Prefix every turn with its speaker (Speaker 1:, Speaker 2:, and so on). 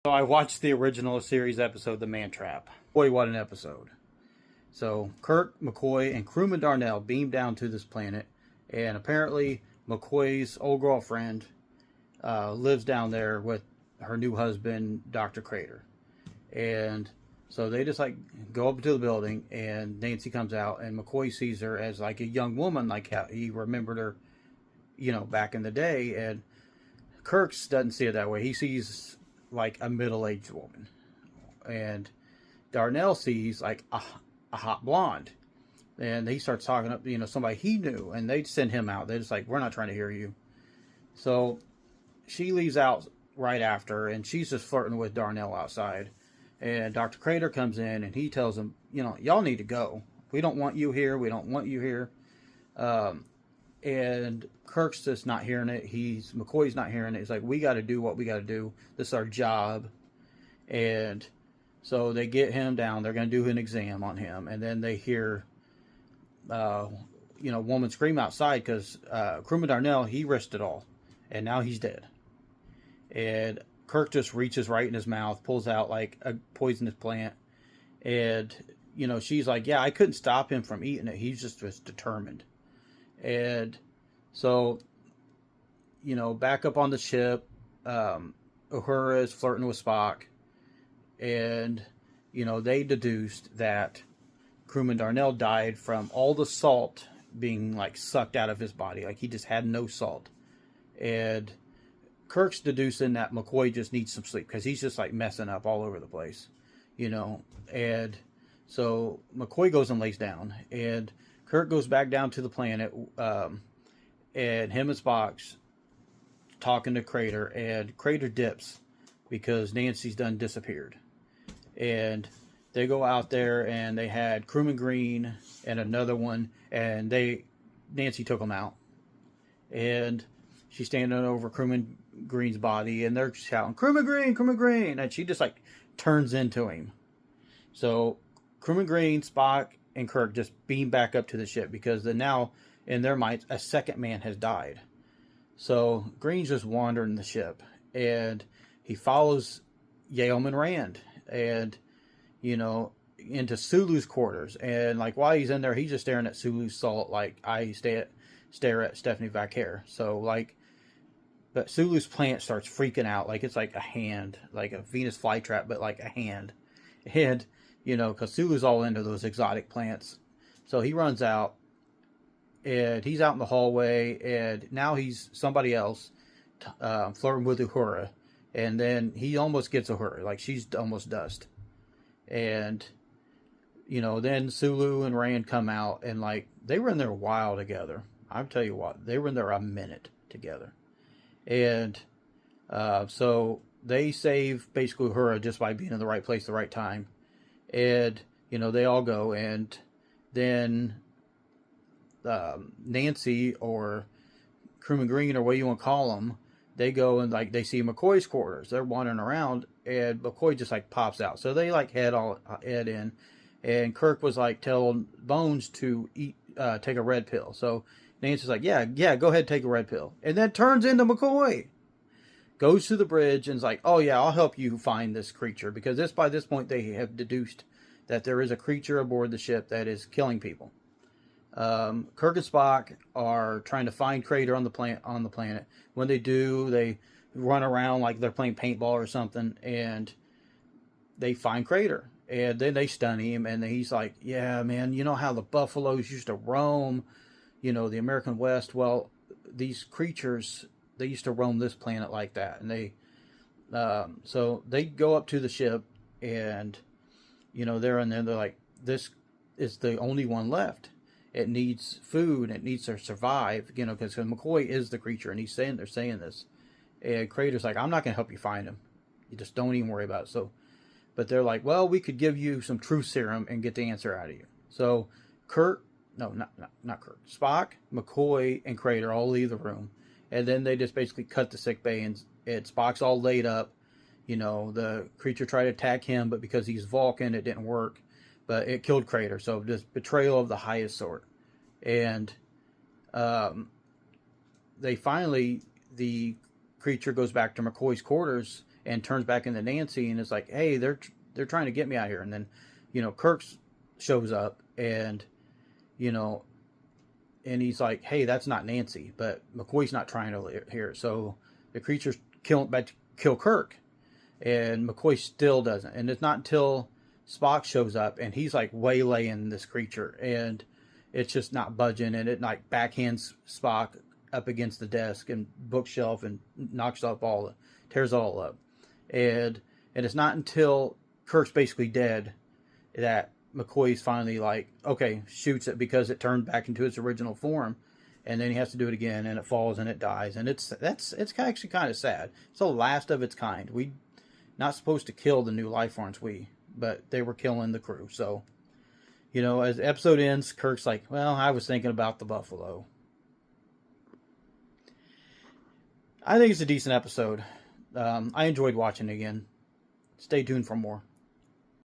Speaker 1: So I watched the original series episode, The Man Trap. Boy, what an episode. So Kirk, McCoy, and crewman Darnell beam down to this planet, and apparently McCoy's old girlfriend lives down there with her new husband, Dr. Crater. And so they just like go up to the building, and Nancy comes out, and McCoy sees her as like a young woman, like how he remembered her, back in the day. And Kirk doesn't see it that way. He sees like a middle-aged woman, and Darnell sees like a hot blonde, and he starts talking up, somebody he knew, and they send him out. They're just like, we're not trying to hear you. So she leaves out right after, and she's just flirting with Darnell outside. And Dr. Crater comes in, and he tells them, y'all need to go. We don't want you here. We don't want you here. And Kirk's just not hearing it. McCoy's not hearing it. He's like, we got to do what we got to do. This is our job. And so they get him down. They're going to do an exam on him. And then they hear, woman scream outside because crewman Darnell, he risked it all. And now he's dead. And Kirk just reaches right in his mouth, pulls out like a poisonous plant. And, she's like, yeah, I couldn't stop him from eating it. He just was determined. And so, back up on the ship, Uhura is flirting with Spock. And, they deduced that crewman Darnell died from all the salt being like sucked out of his body. Like he just had no salt. And Kirk's deducing that McCoy just needs some sleep because he's just like messing up all over the place, And so McCoy goes and lays down, and Kirk goes back down to the planet, and him and Spock's talking to Crater, and Crater dips because Nancy's done disappeared. And they go out there, and they had Crewman Green and another one, and Nancy took them out. And she's standing over Crewman Green's body, and they're shouting, Crewman Green, Crewman Green, and she just like turns into him. So Crewman Green, Spock, and Kirk just beam back up to the ship because now, in their minds, a second man has died. So Green's just wandering the ship, and he follows Yeoman Rand, and into Sulu's quarters. And like while he's in there, he's just staring at Sulu's salt like I stare at Stephanie Vaquer. So like, but Sulu's plant starts freaking out like it's like a hand, like a Venus flytrap, but like a hand. And because Sulu's all into those exotic plants. So he runs out, and he's out in the hallway, and now he's somebody else flirting with Uhura. And then he almost gets Uhura, like she's almost dust. And, then Sulu and Rand come out, and like they were in there a while together. I'll tell you what, they were in there a minute together. And so they save basically Uhura just by being in the right place at the right time. And, they all go, and then Nancy or Crewman Green or what you want to call them, they go and like they see McCoy's quarters. They're wandering around, and McCoy just like pops out. So they like head in, and Kirk was like telling Bones to take a red pill. So Nancy's like, yeah, go ahead, take a red pill, and then turns into McCoy. Goes to the bridge and is like, oh yeah, I'll help you find this creature, because by this point they have deduced that there is a creature aboard the ship that is killing people. Kirk and Spock are trying to find Crater on the planet. When they do, they run around like they're playing paintball or something, and they find Crater, and then they stun him, and he's like, yeah, man, you know how the buffaloes used to roam, the American West? Well, these creatures, they used to roam this planet like that. And they so they go up to the ship, and they're in there, they're like, this is the only one left. It needs food. It needs to survive, because McCoy is the creature, and they're saying this. And Crater's like, I'm not going to help you find him. You just don't even worry about it. So, but they're like, well, we could give you some truth serum and get the answer out of you. So not Kirk. Spock, McCoy, and Crater all leave the room. And then they just basically cut the sick bay, and Spock's all laid up. The creature tried to attack him, but because he's Vulcan, it didn't work. But it killed Crater, so just betrayal of the highest sort. And the creature goes back to McCoy's quarters, and turns back into Nancy, and is like, hey, they're trying to get me out here. And then, Kirk shows up, and you know, and he's like, hey, that's not Nancy, but McCoy's not trying to hear it. So the creature's about to kill Kirk, and McCoy still doesn't. And it's not until Spock shows up, and he's like waylaying this creature, and it's just not budging, and it like backhands Spock up against the desk and bookshelf and tears it all up. And it's not until Kirk's basically dead that McCoy's finally like, okay, shoots it because it turned back into its original form, and then he has to do it again, and it falls and it dies, and it's actually kind of sad. It's the last of its kind. We not supposed to kill the new life forms, but they were killing the crew. So, as the episode ends, Kirk's like, well, I was thinking about the buffalo. I think it's a decent episode. I enjoyed watching it again. Stay tuned for more.